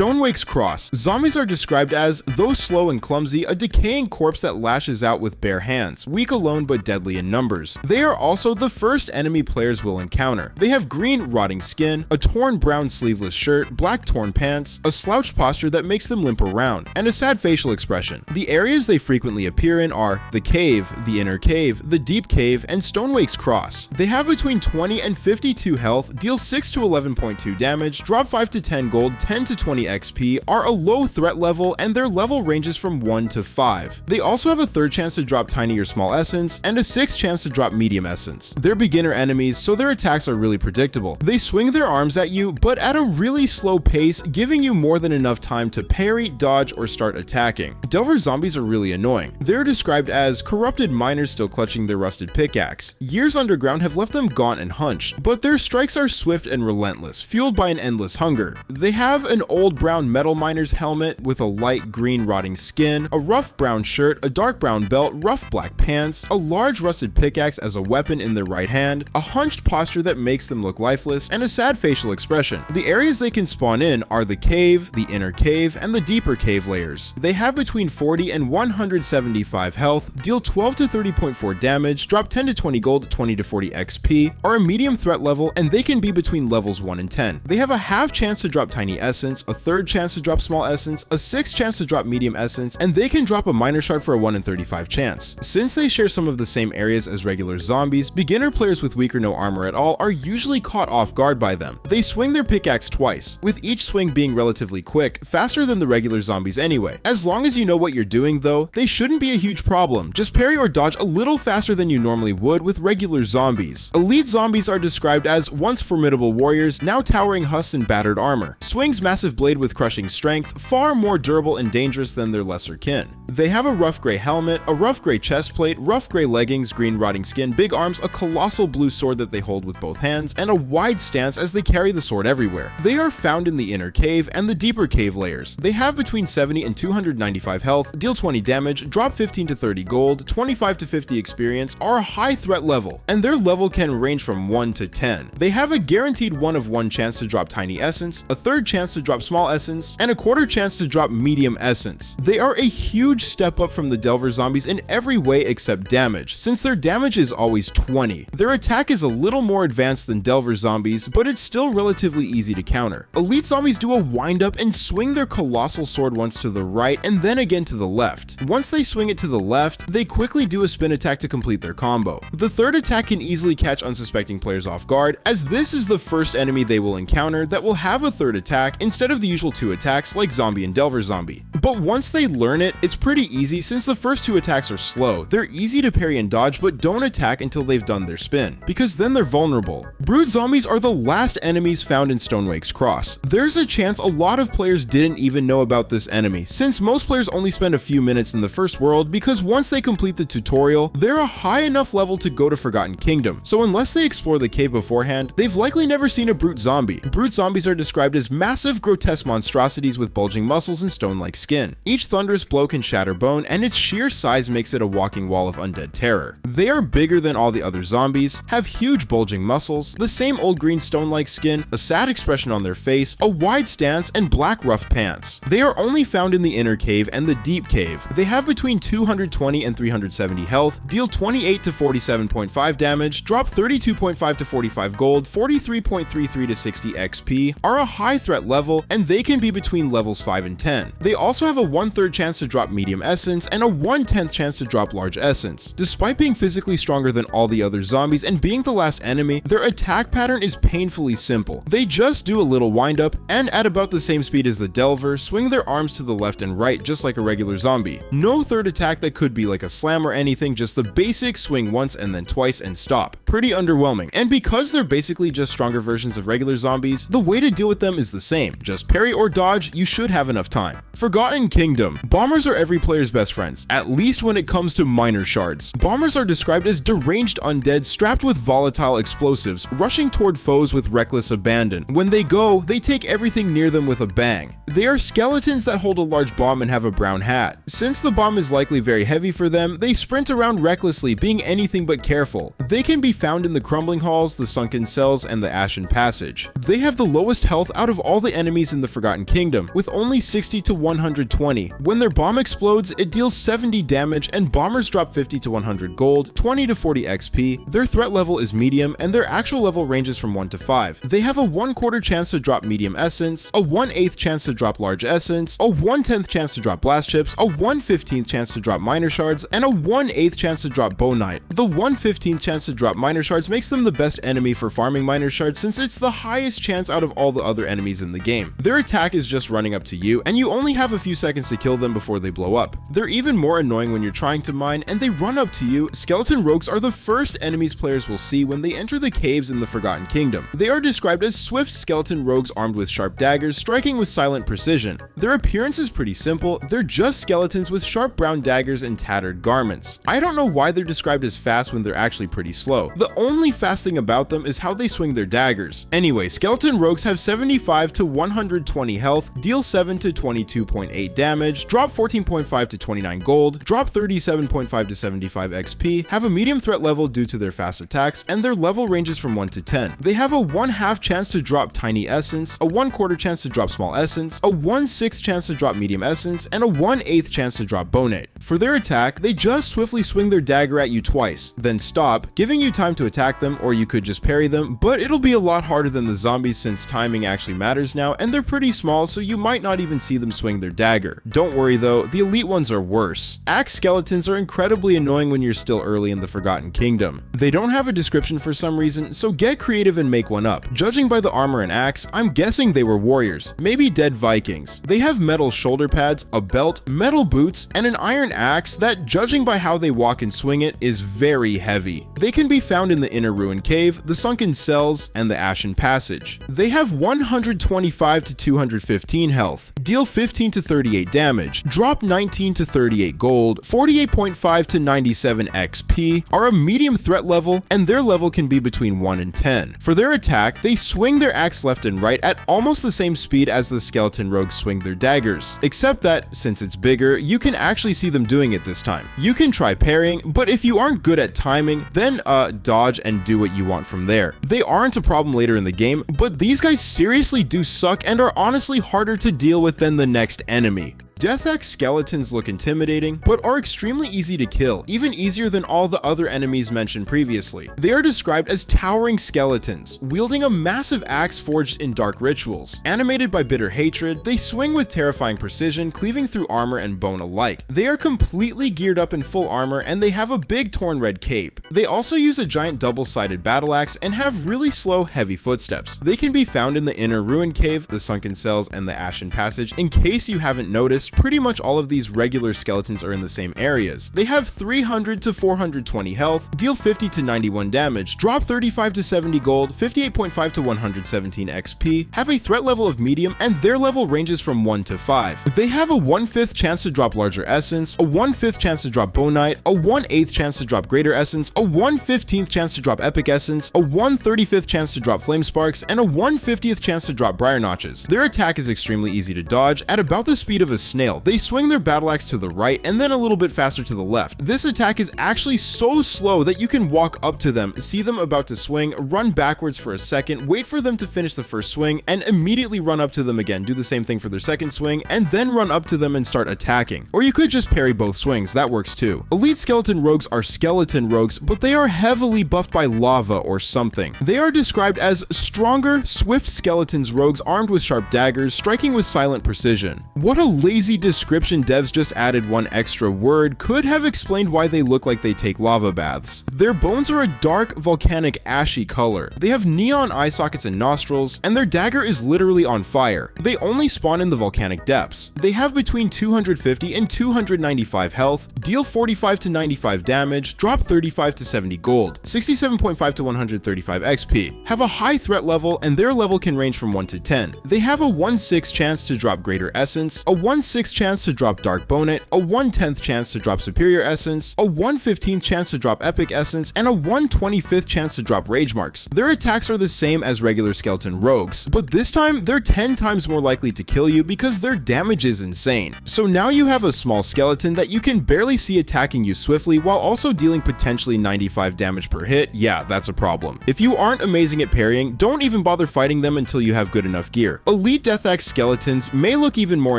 Stonewake's Cross. Zombies are described as, though slow and clumsy, a decaying corpse that lashes out with bare hands, weak alone but deadly in numbers. They are also the first enemy players will encounter. They have green, rotting skin, a torn brown sleeveless shirt, black torn pants, a slouched posture that makes them limp around, and a sad facial expression. The areas they frequently appear in are the cave, the inner cave, the deep cave, and Stonewake's Cross. They have between 20 and 52 health, deal 6 to 11.2 damage, drop 5 to 10 gold, 10 to 20 XP, are a low threat level, and their level ranges from 1 to 5. They also have a third chance to drop tiny or small essence, and a sixth chance to drop medium essence. They're beginner enemies, so their attacks are really predictable. They swing their arms at you, but at a really slow pace, giving you more than enough time to parry, dodge, or start attacking. Delver zombies are really annoying. They're described as corrupted miners still clutching their rusted pickaxe. Years underground have left them gaunt and hunched, but their strikes are swift and relentless, fueled by an endless hunger. They have an old brown metal miner's helmet with a light green rotting skin, a rough brown shirt, a dark brown belt, rough black pants, a large rusted pickaxe as a weapon in their right hand, a hunched posture that makes them look lifeless, and a sad facial expression. The areas they can spawn in are the cave, the inner cave, and the deeper cave layers. They have between 40 and 175 health, deal 12 to 30.4 damage, drop 10 to 20 gold, 20 to 40 XP, are a medium threat level, and they can be between levels 1 and 10. They have a half chance to drop tiny essence, a third chance to drop small essence, a sixth chance to drop medium essence, and they can drop a minor shard for a 1 in 35 chance. Since they share some of the same areas as regular zombies, beginner players with weak or no armor at all are usually caught off guard by them. They swing their pickaxe twice, with each swing being relatively quick, faster than the regular zombies anyway. As long as you know what you're doing though, they shouldn't be a huge problem. Just parry or dodge a little faster than you normally would with regular zombies. Elite zombies are described as once formidable warriors, now towering husks in battered armor. Swings massive blade with crushing strength, far more durable and dangerous than their lesser kin. They have a rough gray helmet, a rough gray chest plate, rough gray leggings, green rotting skin, big arms, a colossal blue sword that they hold with both hands, and a wide stance as they carry the sword everywhere. They are found in the inner cave and the deeper cave layers. They have between 70 and 295 health, deal 20 damage, drop 15 to 30 gold, 25 to 50 experience, are a high threat level, and their level can range from 1 to 10. They have a guaranteed 1 of 1 chance to drop tiny essence, a third chance to drop small essence, and a quarter chance to drop medium essence. They are a huge step up from the Delver zombies in every way except damage, since their damage is always 20. Their attack is a little more advanced than Delver zombies, but it's still relatively easy to counter. Elite zombies do a wind up and swing their colossal sword once to the right and then again to the left. Once they swing it to the left, they quickly do a spin attack to complete their combo. The third attack can easily catch unsuspecting players off guard, as this is the first enemy they will encounter that will have a third attack instead of the usual 2 attacks like zombie and Delver zombie. But once they learn it, it's pretty easy since the first 2 attacks are slow. They're easy to parry and dodge, but don't attack until they've done their spin, because then they're vulnerable. Brood zombies are the last enemies found in Stonewake's Cross. There's a chance a lot of players didn't even know about this enemy, since most players only spend a few minutes in the first world, because once they complete the tutorial, they're a high enough level to go to Forgotten Kingdom. So unless they explore the cave beforehand, they've likely never seen a brute zombie. Brute zombies are described as massive, grotesque monstrosities with bulging muscles and stone-like skin. Each thunderous blow can shatter bone, and its sheer size makes it a walking wall of undead terror. They are bigger than all the other zombies, have huge bulging muscles, the same old green stone-like skin, a sad expression on their face, a wide stance, and black rough pants. They are only found in the inner cave and the deep cave. They have between 220 and 370 health, deal 28 to 47.5 damage, drop 32.5 to 45 gold, 43.33 to 60 XP, are a high threat level, and they can be between levels 5 and 10. They also have a 1/3 chance to drop medium essence and a 1/10 chance to drop large essence. Despite being physically stronger than all the other zombies and being the last enemy, their attack pattern is painfully simple. They just do a little wind up and at about the same speed as the Delver, swing their arms to the left and right just like a regular zombie. No third attack that could be like a slam or anything, just the basic swing once and then twice and stop. Pretty underwhelming. And because they're basically just stronger versions of regular zombies, the way to deal with them is the same. Just parry or dodge, you should have enough time. Forgotten Kingdom. Bombers are everywhere every player's best friends, at least when it comes to miner shards. Bombers are described as deranged undead strapped with volatile explosives, rushing toward foes with reckless abandon. When they go, they take everything near them with a bang. They are skeletons that hold a large bomb and have a brown hat. Since the bomb is likely very heavy for them, they sprint around recklessly, being anything but careful. They can be found in the crumbling halls, the sunken cells, and the ashen passage. They have the lowest health out of all the enemies in the Forgotten Kingdom, with only 60 to 120. When their bomb explodes, it deals 70 damage, and bombers drop 50 to 100 gold, 20 to 40 XP. Their threat level is medium, and their actual level ranges from 1 to 5. They have a 1/4 chance to drop medium essence, a 1/8 chance to drop large essence, a 1/10 chance to drop blast chips, a 1/15 chance to drop miner shards, and a 1/8 chance to drop bonite. The 1/15 chance to drop miner shards makes them the best enemy for farming miner shards since it's the highest chance out of all the other enemies in the game. Their attack is just running up to you, and you only have a few seconds to kill them before they blow up. They're even more annoying when you're trying to mine, and they run up to you. Skeleton rogues are the first enemies players will see when they enter the caves in the Forgotten Kingdom. They are described as swift skeleton rogues armed with sharp daggers, striking with silent precision. Their appearance is pretty simple. They're just skeletons with sharp brown daggers and tattered garments. I don't know why they're described as fast when they're actually pretty slow. The only fast thing about them is how they swing their daggers. Anyway, skeleton rogues have 75 to 120 health, deal 7 to 22.8 damage, drop 14.5 to 29 gold, drop 37.5 to 75 XP, have a medium threat level due to their fast attacks, and their level ranges from 1 to 10. They have a 1/2 chance to drop tiny essence, a 1/4 chance to drop small essence, a 1/6 chance to drop medium essence, and a 1/8 chance to drop bonate. For their attack, they just swiftly swing their dagger at you twice, then stop, giving you time to attack them, or you could just parry them, but it'll be a lot harder than the zombies since timing actually matters now, and they're pretty small, so you might not even see them swing their dagger. Don't worry though, the elite ones are worse. Axe skeletons are incredibly annoying when you're still early in the Forgotten Kingdom. They don't have a description for some reason, so get creative and make one up. Judging by the armor and axe, I'm guessing they were warriors, maybe dead Vikings. They have metal shoulder pads, a belt, metal boots, and an iron axe that, judging by how they walk and swing it, is very heavy. They can be found in the inner ruin cave, the sunken cells, and the ashen passage. They have 125 to 215 health, deal 15 to 38 damage, drop 19 to 38 gold, 48.5 to 97 XP, are a medium threat level, and their level can be between 1 and 10. For their attack, they swing their axe left and right at almost the same speed as the skeleton rogues swing their daggers, except that, since it's bigger, you can actually see them doing it this time. You can try parrying, but if you aren't good at timing, then dodge and do what you want from there. They aren't a problem later in the game, but these guys seriously do suck and are honestly harder to deal with than the next enemy. Deathaxe Skeletons look intimidating, but are extremely easy to kill, even easier than all the other enemies mentioned previously. They are described as towering skeletons, wielding a massive axe forged in dark rituals. Animated by bitter hatred, they swing with terrifying precision, cleaving through armor and bone alike. They are completely geared up in full armor, and they have a big torn red cape. They also use a giant double-sided battle axe and have really slow, heavy footsteps. They can be found in the inner ruin cave, the sunken cells, and the ashen passage. In case you haven't noticed, pretty much all of these regular skeletons are in the same areas. They have 300 to 420 health, deal 50 to 91 damage, drop 35 to 70 gold, 58.5 to 117 XP, have a threat level of medium, and their level ranges from 1 to 5. They have a 1/5 chance to drop larger essence, a 1/5 chance to drop bonite, a 1/8 chance to drop greater essence, a 1/15 chance to drop epic essence, a 1/35 chance to drop flame sparks, and a 1/50th chance to drop briar notches. Their attack is extremely easy to dodge at about the speed of a snail. They swing their battle axe to the right and then a little bit faster to the left. This attack is actually so slow that you can walk up to them, see them about to swing, run backwards for a second, wait for them to finish the first swing, and immediately run up to them again, do the same thing for their second swing, and then run up to them and start attacking. Or you could just parry both swings, that works too. Elite skeleton rogues are skeleton rogues, but they are heavily buffed by lava or something. They are described as stronger, swift skeletons rogues armed with sharp daggers, striking with silent precision. What a lazy description. Devs just added one extra word, could have explained why they look like they take lava baths. Their bones are a dark, volcanic, ashy color. They have neon eye sockets and nostrils, and their dagger is literally on fire. They only spawn in the volcanic depths. They have between 250 and 295 health, deal 45 to 95 damage, drop 35 to 70 gold, 67.5 to 135 XP, have a high threat level, and their level can range from 1 to 10. They have a 1/6 chance to drop greater essence, a 1/6 1/6 chance to drop Dark Bonnet, a 1/10th chance to drop Superior Essence, a 1/15th chance to drop Epic Essence, and a 1/25th chance to drop Rage Marks. Their attacks are the same as regular skeleton rogues, but this time they're 10 times more likely to kill you because their damage is insane. So now you have a small skeleton that you can barely see attacking you swiftly while also dealing potentially 95 damage per hit. Yeah, that's a problem. If you aren't amazing at parrying, don't even bother fighting them until you have good enough gear. Elite Deathaxe Skeletons may look even more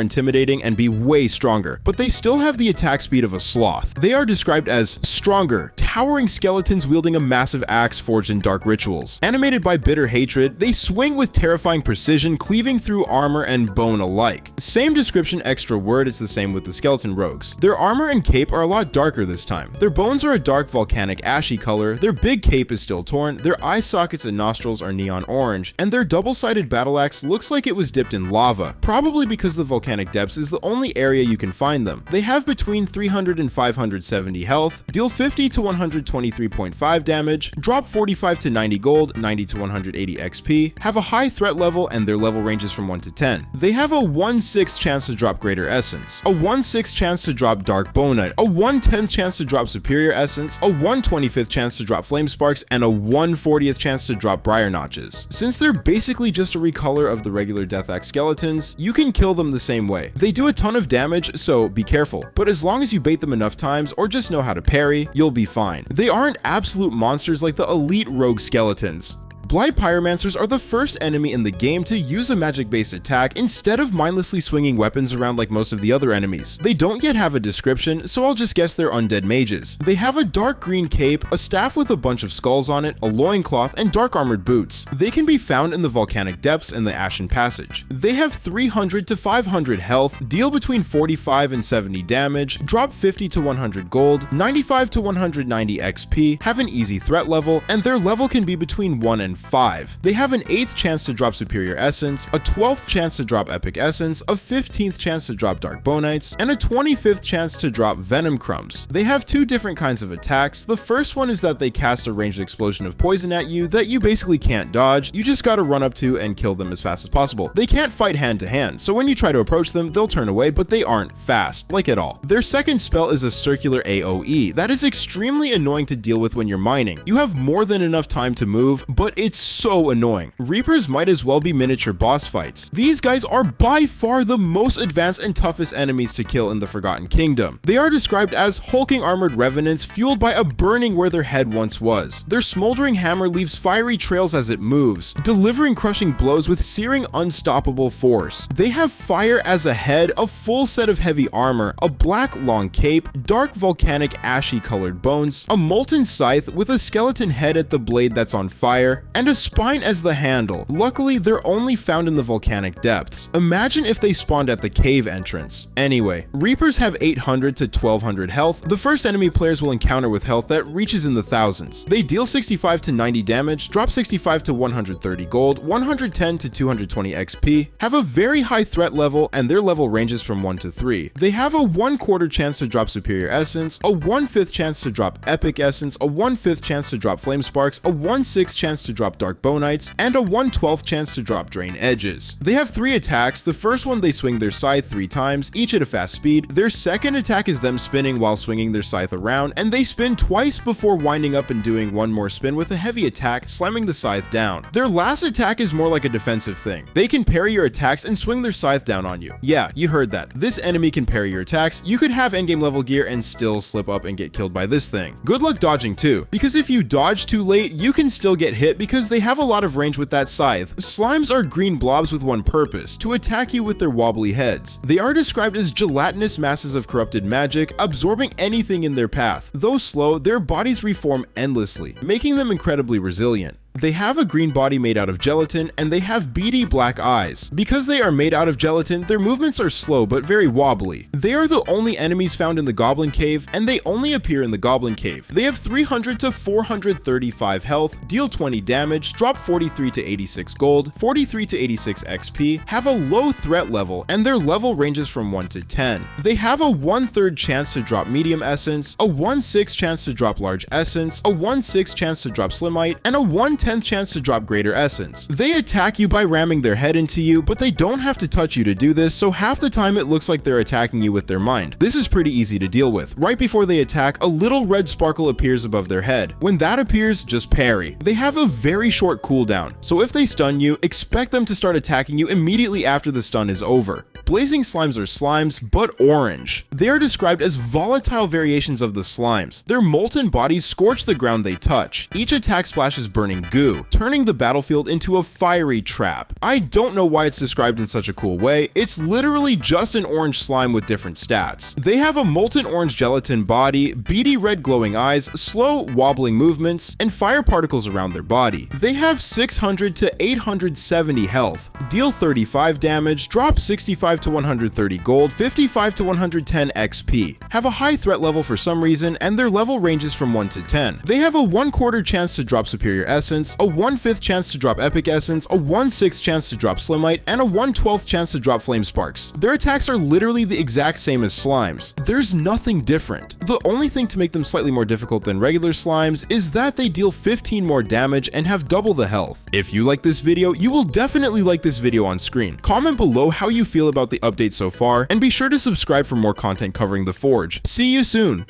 intimidating and be way stronger, but they still have the attack speed of a sloth. They are described as stronger, towering skeletons wielding a massive axe forged in dark rituals. Animated by bitter hatred, they swing with terrifying precision, cleaving through armor and bone alike. Same description, extra word, it's the same with the skeleton rogues. Their armor and cape are a lot darker this time. Their bones are a dark volcanic ashy color, their big cape is still torn, their eye sockets and nostrils are neon orange, and their double-sided battle axe looks like it was dipped in lava, probably because the volcanic depths is the only area you can find them. They have between 300 and 570 health, deal 50 to 123.5 damage, drop 45 to 90 gold, 90 to 180 XP, have a high threat level, and their level ranges from 1 to 10. They have a 1/6 chance to drop Greater Essence, a 1/6 chance to drop Dark Bonite, a 1/10th chance to drop Superior Essence, a 1/25th chance to drop Flame Sparks, and a 1/40th chance to drop Briar Notches. Since they're basically just a recolor of the regular Deathaxe Skeletons, you can kill them the same way. They do a ton of damage, so be careful, but as long as you bait them enough times or just know how to parry, you'll be fine. They aren't absolute monsters like the elite rogue skeletons. Blight Pyromancers are the first enemy in the game to use a magic-based attack instead of mindlessly swinging weapons around like most of the other enemies. They don't yet have a description, so I'll just guess they're undead mages. They have a dark green cape, a staff with a bunch of skulls on it, a loincloth, and dark armored boots. They can be found in the volcanic depths and the Ashen Passage. They have 300 to 500 health, deal between 45 and 70 damage, drop 50 to 100 gold, 95 to 190 XP, have an easy threat level, and their level can be between 1 and 5. They have an 8th chance to drop Superior Essence, a 12th chance to drop Epic Essence, a 15th chance to drop Dark Bonites, and a 25th chance to drop Venom Crumbs. They have two different kinds of attacks. The first one is that they cast a ranged explosion of poison at you that you basically can't dodge, you just gotta run up to and kill them as fast as possible. They can't fight hand to hand, so when you try to approach them, they'll turn away, but they aren't fast, like at all. Their second spell is a circular AoE. That is extremely annoying to deal with when you're mining. You have more than enough time to move, but it's so annoying. Reapers might as well be miniature boss fights. These guys are by far the most advanced and toughest enemies to kill in the Forgotten Kingdom. They are described as hulking armored revenants fueled by a burning where their head once was. Their smoldering hammer leaves fiery trails as it moves, delivering crushing blows with searing unstoppable force. They have fire as a head, a full set of heavy armor, a black long cape, dark volcanic ashy colored bones, a molten scythe with a skeleton head at the blade that's on fire, and a spine as the handle. Luckily, they're only found in the volcanic depths. Imagine if they spawned at the cave entrance. Anyway, Reapers have 800 to 1200 health, the first enemy players will encounter with health that reaches in the thousands. They deal 65 to 90 damage, drop 65 to 130 gold, 110 to 220 XP, have a very high threat level, and their level ranges from 1 to 3. They have a 1/4 chance to drop Superior Essence, a 1/5 chance to drop Epic Essence, a 1/5 chance to drop Flame Sparks, a 1/6 chance to drop Dark Bonites, and a 1/12th chance to drop Drain Edges. They have 3 attacks. The first one, they swing their scythe 3 times, each at a fast speed. Their second attack is them spinning while swinging their scythe around, and they spin twice before winding up and doing one more spin with a heavy attack, slamming the scythe down. Their last attack is more like a defensive thing. They can parry your attacks and swing their scythe down on you. Yeah, you heard that. This enemy can parry your attacks. You could have endgame level gear and still slip up and get killed by this thing. Good luck dodging too, because if you dodge too late, you can still get hit because they have a lot of range with that scythe. Slimes are green blobs with one purpose, to attack you with their wobbly heads. They are described as gelatinous masses of corrupted magic, absorbing anything in their path. Though slow, their bodies reform endlessly, making them incredibly resilient. They have a green body made out of gelatin, and they have beady black eyes. Because they are made out of gelatin, their movements are slow but very wobbly. They are the only enemies found in the Goblin Cave, and they only appear in the Goblin Cave. They have 300 to 435 health, deal 20 damage, drop 43 to 86 gold, 43 to 86 XP, have a low threat level, and their level ranges from 1 to 10. They have a 1/3 chance to drop Medium Essence, a 1/6 chance to drop Large Essence, a 1/6 chance to drop Slimite, and a 1/10 1/10th chance to drop greater essence. They attack you by ramming their head into you, but they don't have to touch you to do this, so half the time it looks like they're attacking you with their mind. This is pretty easy to deal with. Right before they attack, a little red sparkle appears above their head. When that appears, just parry. They have a very short cooldown, so if they stun you, expect them to start attacking you immediately after the stun is over. Blazing slimes are slimes, but orange. They are described as volatile variations of the slimes. Their molten bodies scorch the ground they touch. Each attack splashes burning goo, turning the battlefield into a fiery trap. I don't know why it's described in such a cool way. It's literally just an orange slime with different stats. They have a molten orange gelatin body, beady red glowing eyes, slow wobbling movements, and fire particles around their body. They have 600 to 870 health, deal 35 damage, drop 65 to 130 gold, 55 to 110 XP, have a high threat level for some reason, and their level ranges from 1 to 10. They have a 1/4 chance to drop superior essence, a 1/5 chance to drop epic essence, a 1/6 chance to drop slimite, and a 1/12 chance to drop flame sparks. Their attacks are literally the exact same as slimes. There's nothing different. The only thing to make them slightly more difficult than regular slimes is that they deal 15 more damage and have double the health. If you like this video, you will definitely like this video on screen. Comment below how you feel about the update so far, and be sure to subscribe for more content covering the Forge. See you soon!